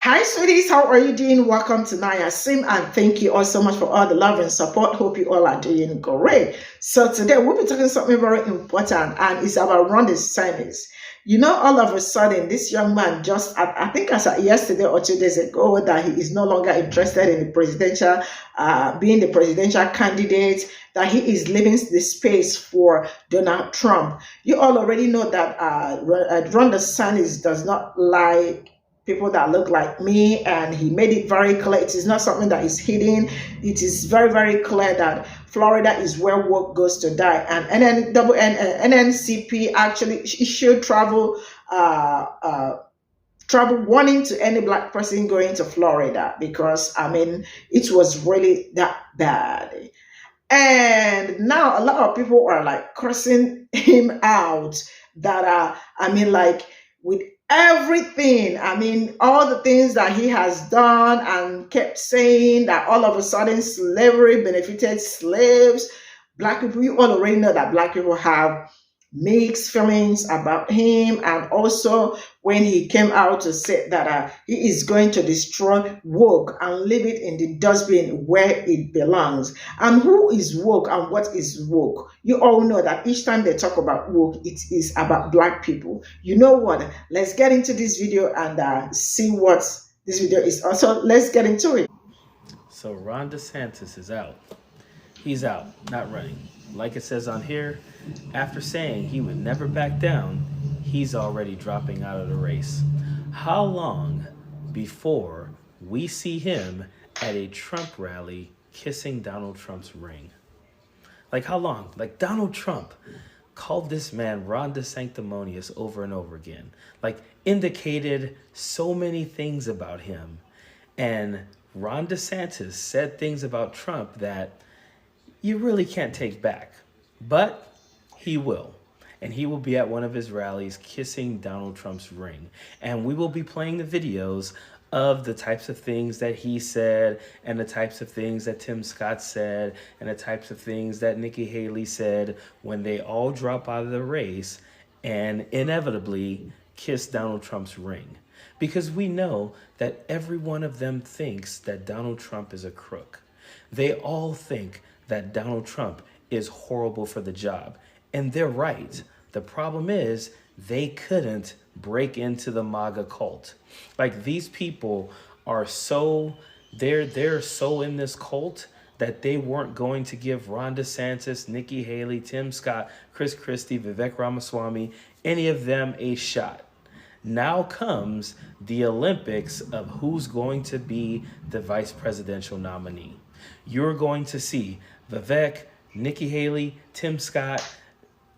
Hi, sweeties. How are you doing? Welcome to Naya Sim, and thank you all so much for all the love and support. Hope you all are doing great. So today we'll be talking something very important, and it's about Ron DeSantis. All of a sudden, this young man just, I think as of yesterday or 2 days ago, that he is no longer interested in the presidential, being the presidential candidate, that he is leaving the space for Donald Trump. You all already know that Ron DeSantis does not like people that look like me, and he made it very clear it is not something that is hidden. It is very, very clear that Florida is where work goes to die, and NNCP actually issued travel warning to any black person going to Florida, because it was really that bad. And now a lot of people are like cursing him out, that like, with everything, all the things that he has done, and kept saying that all of a sudden slavery benefited slaves. Black people, you all already know that black people have mixed feelings about him. And also, when he came out to say that he is going to destroy woke and leave it in the dustbin where it belongs. And who is woke and what is woke? You all know that each time they talk about woke, it is about black people. You know what? Let's get into this video and see what this video is. Also, let's get into it. So Ron DeSantis is out. He's out, not running. Like it says on here, after saying he would never back down, he's already dropping out of the race. How long before we see him at a Trump rally kissing Donald Trump's ring? Like, how long? Like, Donald Trump called this man Ron DeSanctimonious over and over again. Like, indicated so many things about him. And Ron DeSantis said things about Trump that you really can't take back. But he will. And he will be at one of his rallies kissing Donald Trump's ring. And we will be playing the videos of the types of things that he said, and the types of things that Tim Scott said, and the types of things that Nikki Haley said when they all drop out of the race and inevitably kiss Donald Trump's ring. Because we know that every one of them thinks that Donald Trump is a crook. They all think that Donald Trump is horrible for the job. And they're right. The problem is they couldn't break into the MAGA cult. Like, these people are so, they're so in this cult that they weren't going to give Ron DeSantis, Nikki Haley, Tim Scott, Chris Christie, Vivek Ramaswamy, any of them a shot. Now comes the Olympics of who's going to be the vice presidential nominee. You're going to see Vivek, Nikki Haley, Tim Scott,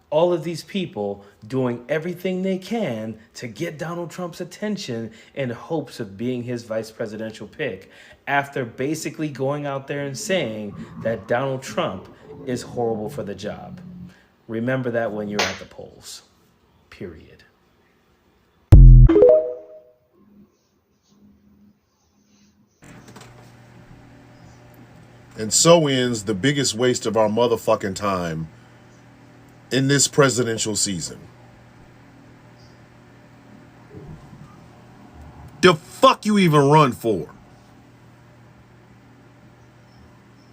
all of these people doing everything they can to get Donald Trump's attention in hopes of being his vice presidential pick, after basically going out there and saying that Donald Trump is horrible for the job. Remember that when you're at the polls. Period. And so ends the biggest waste of our motherfucking time in this presidential season. The fuck you even run for?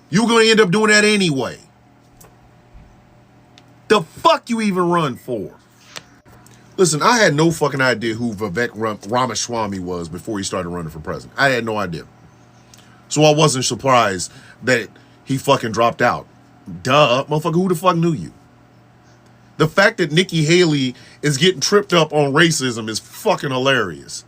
You're going to end up doing that anyway. The fuck you even run for? Listen, I had no fucking idea who Vivek Ramaswamy was before he started running for president. I had no idea. So I wasn't surprised that he fucking dropped out. Duh, motherfucker, who the fuck knew you? The fact that Nikki Haley is getting tripped up on racism is fucking hilarious.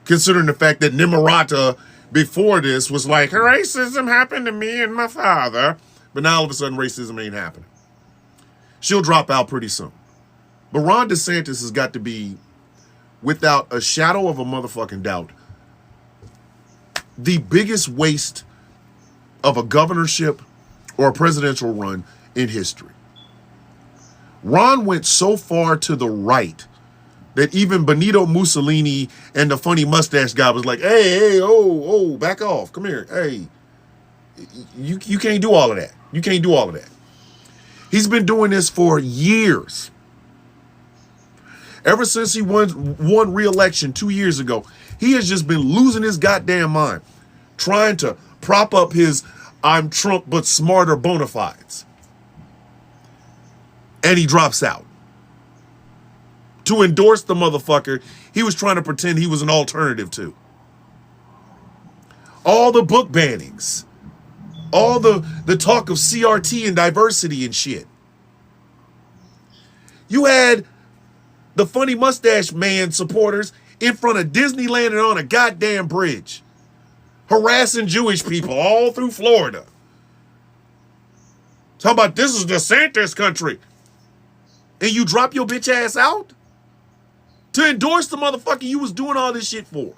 Considering the fact that Nimarata before this was like, racism happened to me and my father. But now all of a sudden racism ain't happening. She'll drop out pretty soon. But Ron DeSantis has got to be, without a shadow of a motherfucking doubt, the biggest waste of a governorship or a presidential run in history. Ron went so far to the right that even Benito Mussolini and the funny mustache guy was like, hey, back off. Come here. Hey, you can't do all of that. You can't do all of that. He's been doing this for years. Ever since he won re-election 2 years ago, He has just been losing his goddamn mind, trying to prop up his I'm Trump but smarter bona fides. And he drops out. To endorse the motherfucker, he was trying to pretend he was an alternative to. All the book bannings, all the talk of CRT and diversity and shit. You had the funny mustache man supporters in front of Disneyland and on a goddamn bridge, harassing Jewish people all through Florida. Talking about this is DeSantis country. And you drop your bitch ass out to endorse the motherfucker you was doing all this shit for.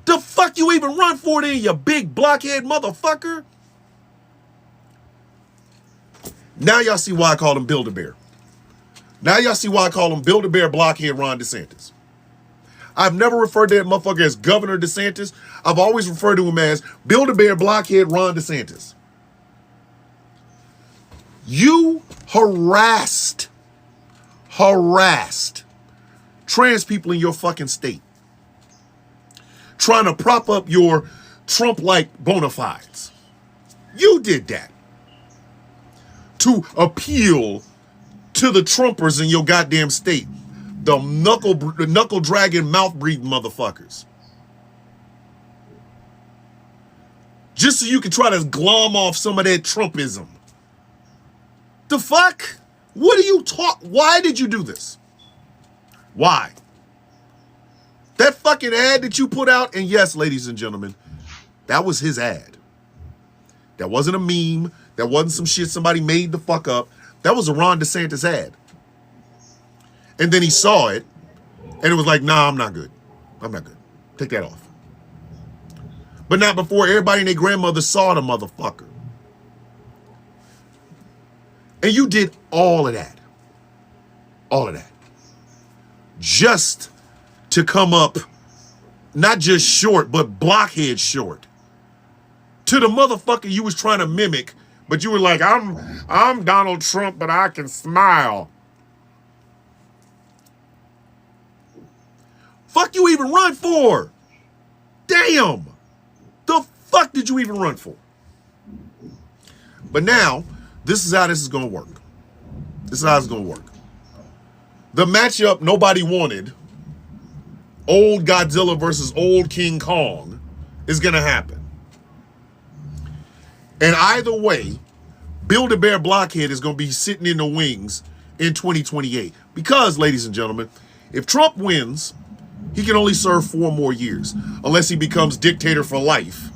The fuck you even run for then, you big blockhead motherfucker? Now y'all see why I call him Build-A-Bear. Now y'all see why I call him Build-A-Bear blockhead Ron DeSantis. I've never referred to that motherfucker as Governor DeSantis. I've always referred to him as Build-A-Bear blockhead Ron DeSantis. You harassed trans people in your fucking state, trying to prop up your Trump-like bona fides. You did that to appeal to the Trumpers in your goddamn state, the knuckle dragging, mouth breathing motherfuckers, just so you can try to glom off some of that Trumpism. The fuck? What do you talk? Why did you do this? Why? That fucking ad that you put out, and yes, ladies and gentlemen, that was his ad. That wasn't a meme. That wasn't some shit somebody made the fuck up. That was a Ron DeSantis ad. And then he saw it, and it was like, nah, I'm not good. I'm not good. Take that off. But not before everybody and their grandmother saw the motherfucker. And you did all of that. All of that. Just to come up, not just short, but blockhead short. To the motherfucker you was trying to mimic, but you were like, I'm Donald Trump, but I can smile. Fuck you even run for? Damn. The fuck did you even run for? But now, this is how this is going to work. This is how it's going to work. The matchup nobody wanted, old Godzilla versus old King Kong, is going to happen. And either way, Build-A-Bear Blockhead is going to be sitting in the wings in 2028. Because, ladies and gentlemen, if Trump wins, he can only serve 4 more years, unless he becomes dictator for life.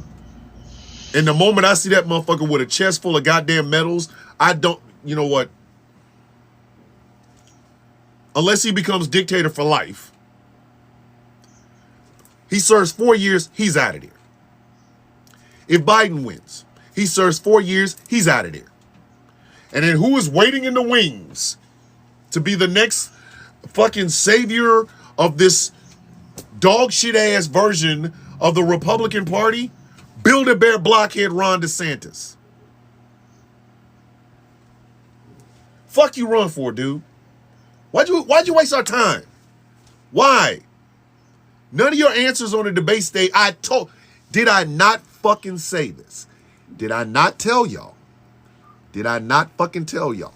And the moment I see that motherfucker with a chest full of goddamn medals, I don't, you know what? Unless he becomes dictator for life, he serves 4 years, he's out of there. If Biden wins, he serves 4 years, he's out of there. And then who is waiting in the wings to be the next fucking savior of this dog shit ass version of the Republican Party? Build-A-Bear blockhead Ron DeSantis. Fuck you run for, dude. Why'd you waste our time? Why? None of your answers on the debate stage. Did I not fucking say this? Did I not tell y'all? Did I not fucking tell y'all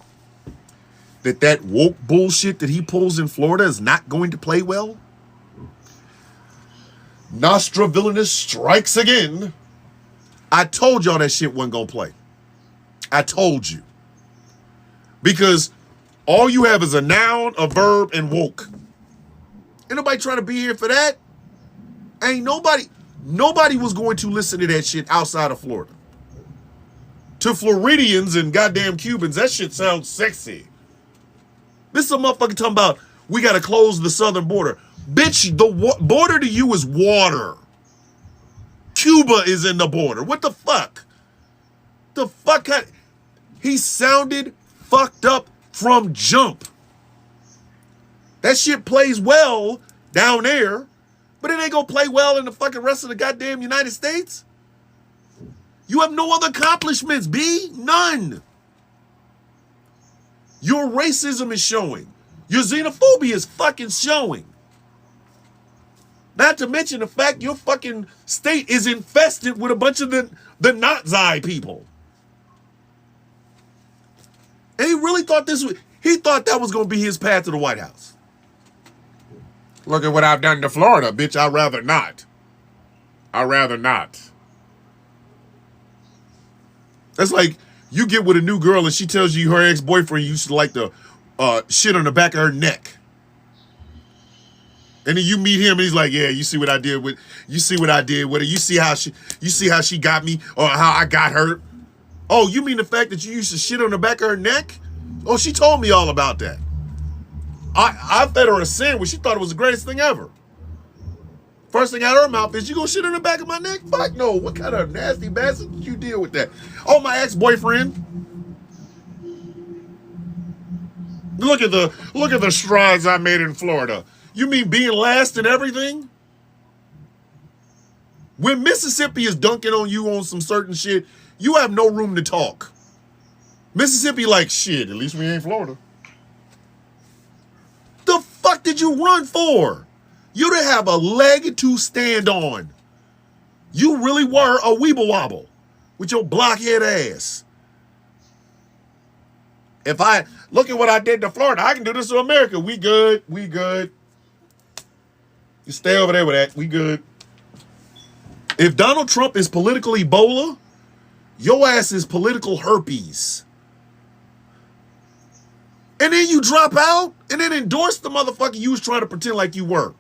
that woke bullshit that he pulls in Florida is not going to play well? Nostra Villainous strikes again. I told y'all that shit wasn't gonna play. I told you. Because all you have is a noun, a verb, and woke. Ain't nobody trying to be here for that. Ain't nobody was going to listen to that shit outside of Florida. To Floridians and goddamn Cubans, that shit sounds sexy. This is a motherfucker talking about we gotta close the southern border. Bitch, the border to you is water. Cuba is in the border. What the fuck? The fuck? He sounded fucked up from jump. That shit plays well down there, but it ain't gonna play well in the fucking rest of the goddamn United States. You have no other accomplishments, B. None. Your racism is showing. Your xenophobia is fucking showing. Not to mention the fact your fucking state is infested with a bunch of the Nazi people. And he really thought he thought that was going to be his path to the White House. Look at what I've done to Florida, bitch. I'd rather not. I'd rather not. That's like you get with a new girl and she tells you her ex-boyfriend used to like to shit on the back of her neck. And then you meet him and he's like, yeah, you see what I did with her. You see how she got me or how I got her. Oh, you mean the fact that you used to shit on the back of her neck? Oh, she told me all about that. I fed her a sandwich. She thought it was the greatest thing ever. First thing out of her mouth is, you gonna shit on the back of my neck? Fuck no. What kind of nasty bastard did you deal with that? Oh, my ex-boyfriend. Look at the strides I made in Florida. You mean being last in everything? When Mississippi is dunking on you on some certain shit, you have no room to talk. Mississippi like, shit, at least we ain't Florida. The fuck did you run for? You didn't have a leg to stand on. You really were a weeble wobble with your blockhead ass. If I look at what I did to Florida, I can do this to America. We good. We good. You stay over there with that. We good. If Donald Trump is political Ebola, your ass is political herpes. And then you drop out and then endorse the motherfucker you was trying to pretend like you were.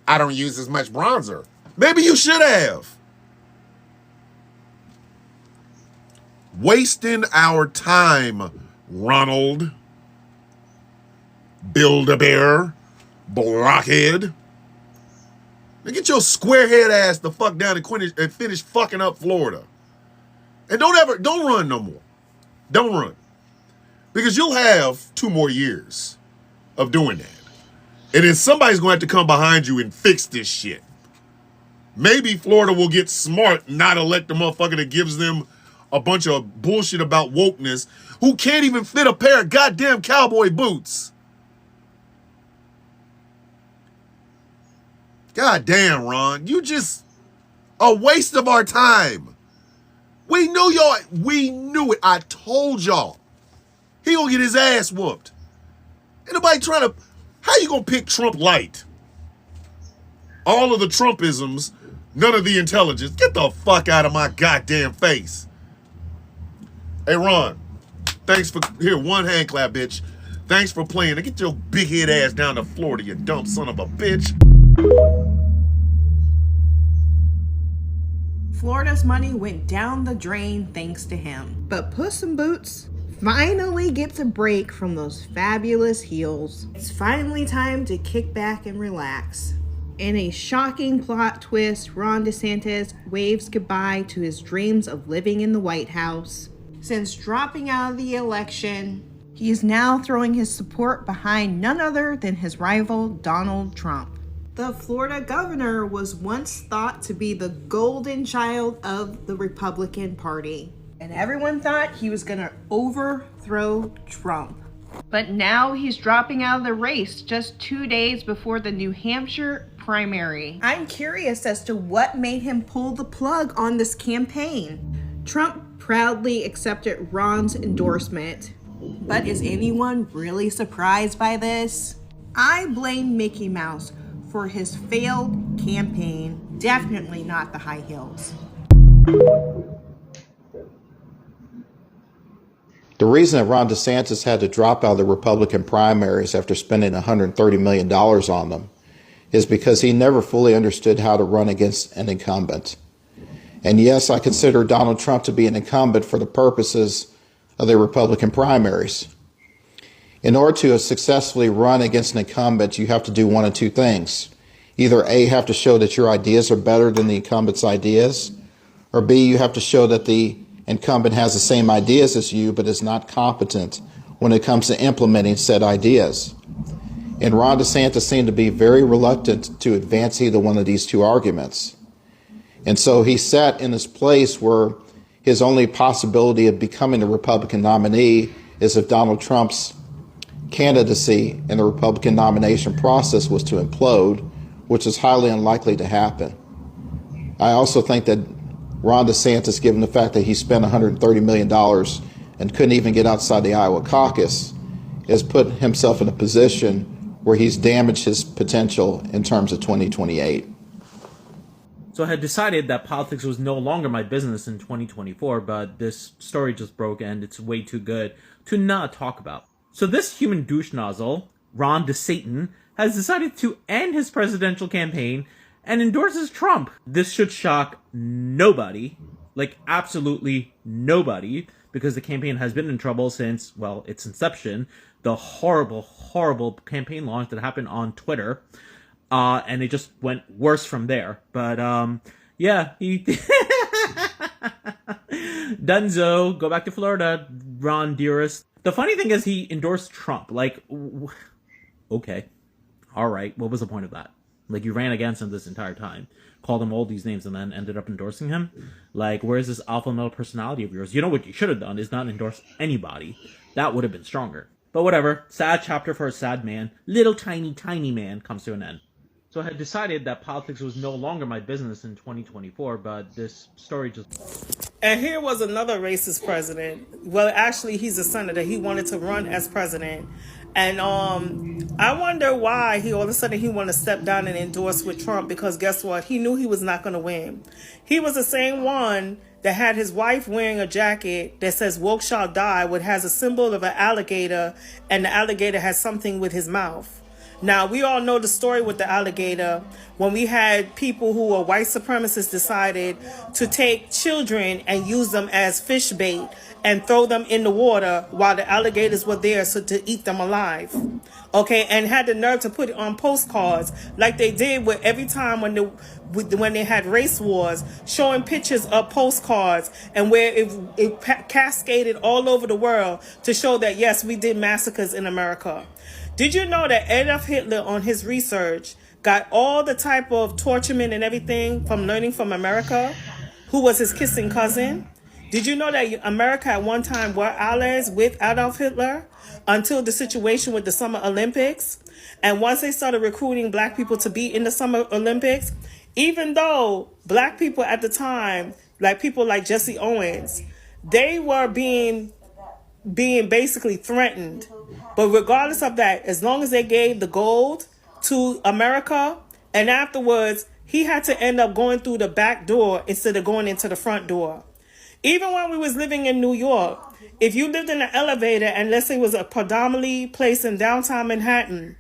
I don't use as much bronzer. Maybe you should have. Wasting our time, Ronald. Build-A-Bear. Blockhead. Now get your squarehead ass the fuck down and finish fucking up Florida. And don't run no more. Don't run. Because you'll have 2 more years of doing that. And then somebody's going to have to come behind you and fix this shit. Maybe Florida will get smart and not elect the motherfucker that gives them a bunch of bullshit about wokeness who can't even fit a pair of goddamn cowboy boots. God damn, Ron. You just a waste of our time. We knew it. I told y'all. He gonna get his ass whooped. Ain't nobody trying to. How you gonna pick Trump light? All of the Trumpisms, none of the intelligence. Get the fuck out of my goddamn face. Hey, Ron. Thanks for here. One hand clap, bitch. Thanks for playing. Now get your big head ass down to Florida, you dumb son of a bitch. Florida's money went down the drain thanks to him. But Puss in Boots finally gets a break from those fabulous heels. It's finally time to kick back and relax. In a shocking plot twist, Ron DeSantis waves goodbye to his dreams of living in the White House. Since dropping out of the election, he is now throwing his support behind none other than his rival, Donald Trump. The Florida governor was once thought to be the golden child of the Republican Party, and everyone thought he was going to overthrow Trump. But now he's dropping out of the race just 2 days before the New Hampshire primary. I'm curious as to what made him pull the plug on this campaign. Trump proudly accepted Ron's endorsement. But is anyone really surprised by this? I blame Mickey Mouse for his failed campaign. Definitely not the high heels. The reason that Ron DeSantis had to drop out of the Republican primaries after spending $130 million on them is because he never fully understood how to run against an incumbent. And yes, I consider Donald Trump to be an incumbent for the purposes of the Republican primaries. In order to successfully run against an incumbent, you have to do one of 2 things. Either A, have to show that your ideas are better than the incumbent's ideas, or B, you have to show that the incumbent has the same ideas as you, but is not competent when it comes to implementing said ideas. And Ron DeSantis seemed to be very reluctant to advance either one of these 2 arguments. And so he sat in this place where his only possibility of becoming a Republican nominee is if Donald Trump's candidacy in the Republican nomination process was to implode, which is highly unlikely to happen. I also think that Ron DeSantis, given the fact that he spent $130 million and couldn't even get outside the Iowa caucus, has put himself in a position where he's damaged his potential in terms of 2028. So I had decided that politics was no longer my business in 2024, but this story just broke and it's way too good to not talk about. So this human douche nozzle, Ron DeSatan, has decided to end his presidential campaign and endorses Trump. This should shock nobody, like absolutely nobody, because the campaign has been in trouble since, well, its inception, the horrible, horrible campaign launch that happened on Twitter. And it just went worse from there. But, yeah, he... Dunzo, go back to Florida, Ron dearest. The funny thing is he endorsed Trump. Like, okay. All right. What was the point of that? Like, you ran against him this entire time, called him all these names, and then ended up endorsing him? Like, where's this alpha male personality of yours? You know what you should have done is not endorse anybody. That would have been stronger. But whatever. Sad chapter for a sad man. Little tiny, tiny man comes to an end. So I had decided that politics was no longer my business in 2024, but this story just... And here was another racist president. Well, actually, he's a senator. He wanted to run as president. And I wonder why he all of a sudden he wanted to step down and endorse with Trump, because guess what? He knew he was not going to win. He was the same one that had his wife wearing a jacket that says "woke shall die," which has a symbol of an alligator, and the alligator has something with his mouth. Now, we all know the story with the alligator when we had people who were white supremacists decided to take children and use them as fish bait and throw them in the water while the alligators were there so to eat them alive. Okay, and had the nerve to put it on postcards like they did with every time when they had race wars, showing pictures of postcards and where it cascaded all over the world to show that, yes, we did massacres in America. Did you know that Adolf Hitler on his research got all the type of torturement and everything from learning from America, who was his kissing cousin? Did you know that America at one time were allies with Adolf Hitler until the situation with the Summer Olympics? And once they started recruiting black people to be in the Summer Olympics, even though black people at the time, like people like Jesse Owens, they were being basically threatened. But regardless of that, as long as they gave the gold to America, and afterwards, he had to end up going through the back door instead of going into the front door. Even when we was living in New York, if you lived in an elevator, and let's say it was a predominantly place in downtown Manhattan,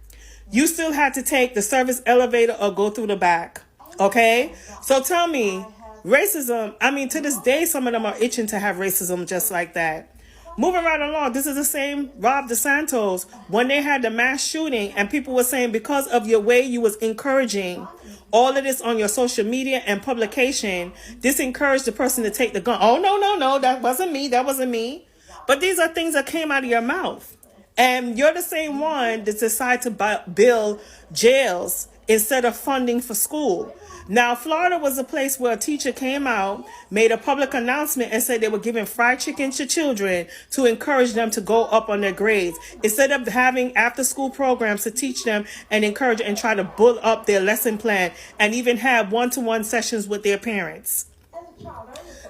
you still had to take the service elevator or go through the back. Okay? So tell me, racism, I mean, to this day, some of them are itching to have racism just like that. Moving right along, this is the same Rob DeSantis when they had the mass shooting and people were saying because of your way you was encouraging all of this on your social media and publication, this encouraged the person to take the gun. Oh, no, that wasn't me. That wasn't me. But these are things that came out of your mouth. And you're the same one that decided to build jails instead of funding for school. Now, Florida was a place where a teacher came out, made a public announcement, and said they were giving fried chicken to children to encourage them to go up on their grades, instead of having after-school programs to teach them and encourage and try to build up their lesson plan and even have one-to-one sessions with their parents.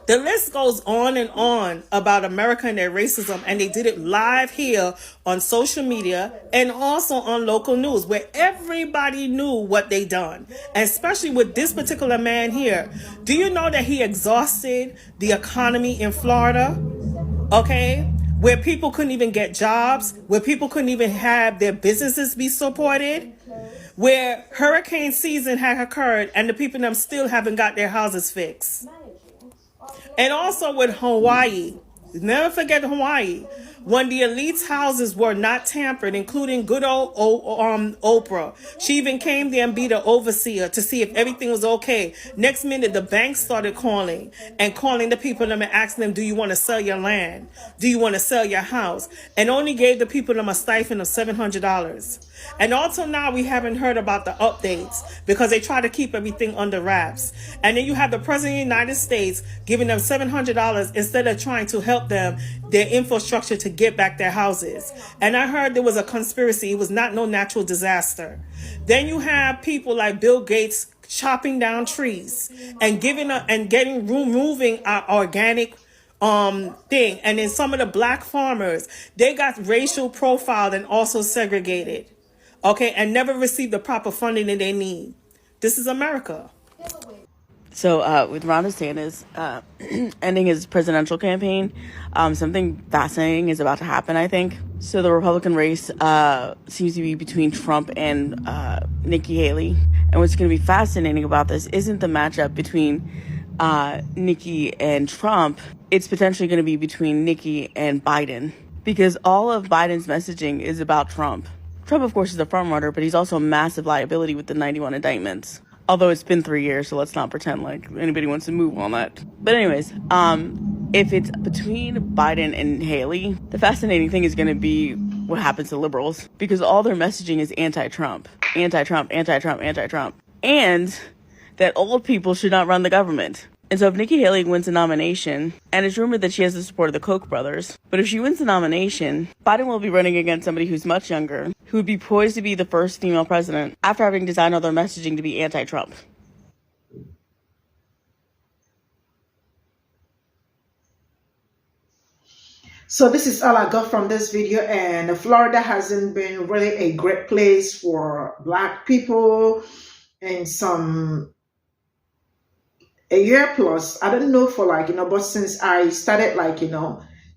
The list goes on and on about America and their racism, and they did it live here on social media and also on local news where everybody knew what they done, and especially with this particular man here. Do you know that he exhausted the economy in Florida? Okay? Where people couldn't even get jobs, where people couldn't even have their businesses be supported, where hurricane season had occurred and the people in them still haven't got their houses fixed. And also with Hawaii, never forget Hawaii, when the elite's houses were not tampered, including good old Oprah. She even came there and be the overseer to see if everything was okay. Next minute, the banks started calling the people and asking them, do you want to sell your land? Do you want to sell your house? And only gave the people them a stipend of $700. And also now we haven't heard about the updates because they try to keep everything under wraps. And then you have the President of the United States giving them $700 instead of trying to help them, their infrastructure to get back their houses. And I heard there was a conspiracy. It was not no natural disaster. Then you have people like Bill Gates chopping down trees and removing our organic thing. And then some of the black farmers, they got racial profiled and also segregated. Okay, and never received the proper funding that they need. This is America. So with Ron DeSantis ending his presidential campaign, something fascinating is about to happen, I think. So the Republican race seems to be between Trump and Nikki Haley. And what's going to be fascinating about this isn't the matchup between Nikki and Trump. It's potentially going to be between Nikki and Biden, because all of Biden's messaging is about Trump. Trump, of course, is the front runner, but he's also a massive liability with the 91 indictments. Although it's been 3 years, so let's not pretend like anybody wants to move on that. But anyways, if it's between Biden and Haley, the fascinating thing is going to be what happens to liberals, because all their messaging is anti-Trump, anti-Trump, anti-Trump, anti-Trump, and that old people should not run the government. And so if Nikki Haley wins the nomination, and it's rumored that she has the support of the Koch brothers, but if she wins the nomination, Biden will be running against somebody who's much younger, who would be poised to be the first female president after having designed all their messaging to be anti-Trump. So this is all I got from this video, and Florida hasn't been really a great place for Black people in a year plus. I don't know for but since I started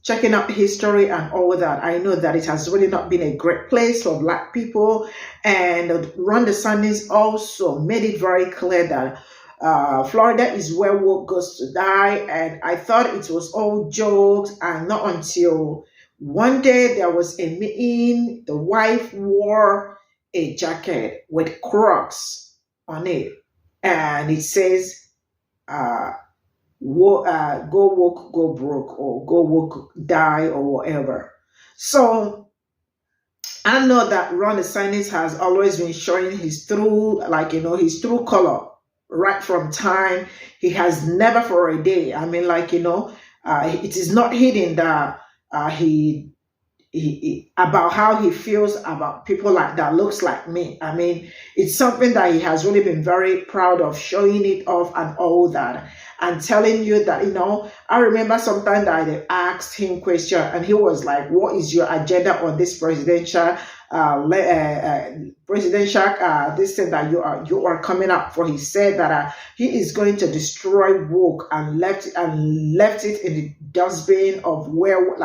checking out history and all that, I know that it has really not been a great place for Black people. And Ron DeSantis also made it very clear that Florida is where woke goes to die. And I thought it was all jokes, and not until one day there was a meeting, the wife wore a jacket with Crocs on it, and it says, go woke, go broke, or go woke, die, or whatever. So I know that Ron DeSantis has always been showing his true, his true color right from time. He has never for a day. I mean, it is not hidden that he about how he feels about people like that looks like me. I mean, it's something that he has really been very proud of, showing it off and all that, and telling you that, I remember sometime that I asked him question, and he was like, what is your agenda on this presidential this thing that you are coming up for? He said that he is going to destroy woke, and left it in the dustbin of where,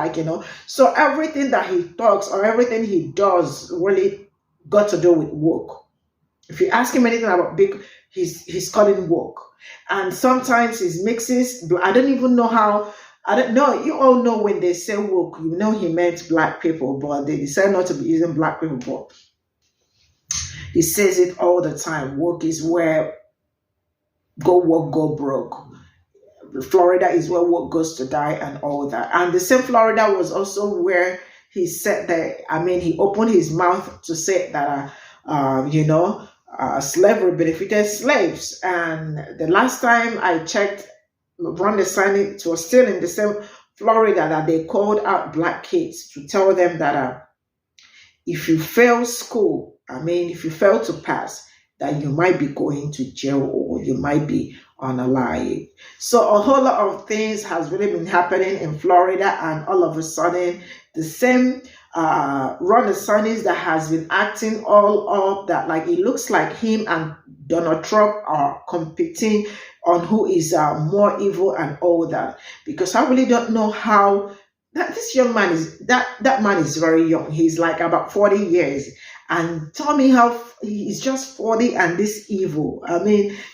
so everything that he talks or everything he does really got to do with woke. If you ask him anything about big, he's calling woke. And sometimes he mixes, I don't even know how, I don't know, you all know when they say woke, he meant Black people, but they decide not to be using Black people. But he says it all the time. Woke is where go woke, go broke. Florida is where woke goes to die and all that. And the same Florida was also where he said that, he opened his mouth to say that, slavery benefited slaves. And the last time I checked, Ron DeSantis, it was still in the same Florida, that they called out Black kids to tell them that if you fail school, if you fail to pass, that you might be going to jail, or you might be unalive. So a whole lot of things has really been happening in Florida, and all of a sudden the same Ron DeSantis that has been acting all up, that it looks like him and Donald Trump are competing on who is more evil and all that. Because I really don't know how that this young man is, that man is very young. He's like about 40 years. And tell me how he's just 40 and this evil.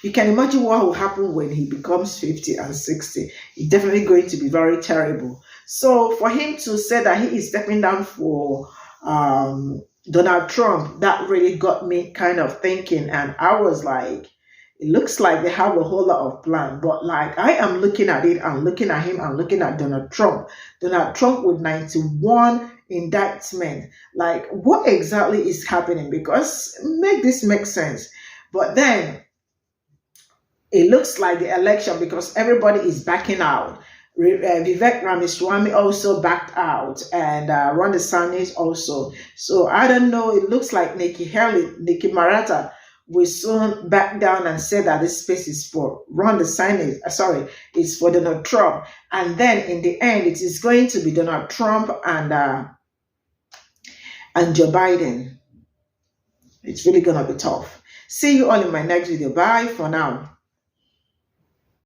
You can imagine what will happen when he becomes 50 and 60. It's definitely going to be very terrible. So for him to say that he is stepping down for Donald Trump, that really got me kind of thinking. And I was like, it looks like they have a whole lot of plan. But I am looking at it, and looking at him, and looking at Donald Trump. Donald Trump with 91 indictment. Like, what exactly is happening? Because make this make sense. But then it looks like the election, because everybody is backing out. Vivek Ramaswamy also backed out, and Ron DeSantis also. So I don't know. It looks like Nikki Maratha will soon back down and say that this space is for Ron DeSantis. It's for Donald Trump. And then in the end, it is going to be Donald Trump and Joe Biden. It's really gonna be tough. See you all in my next video. Bye for now.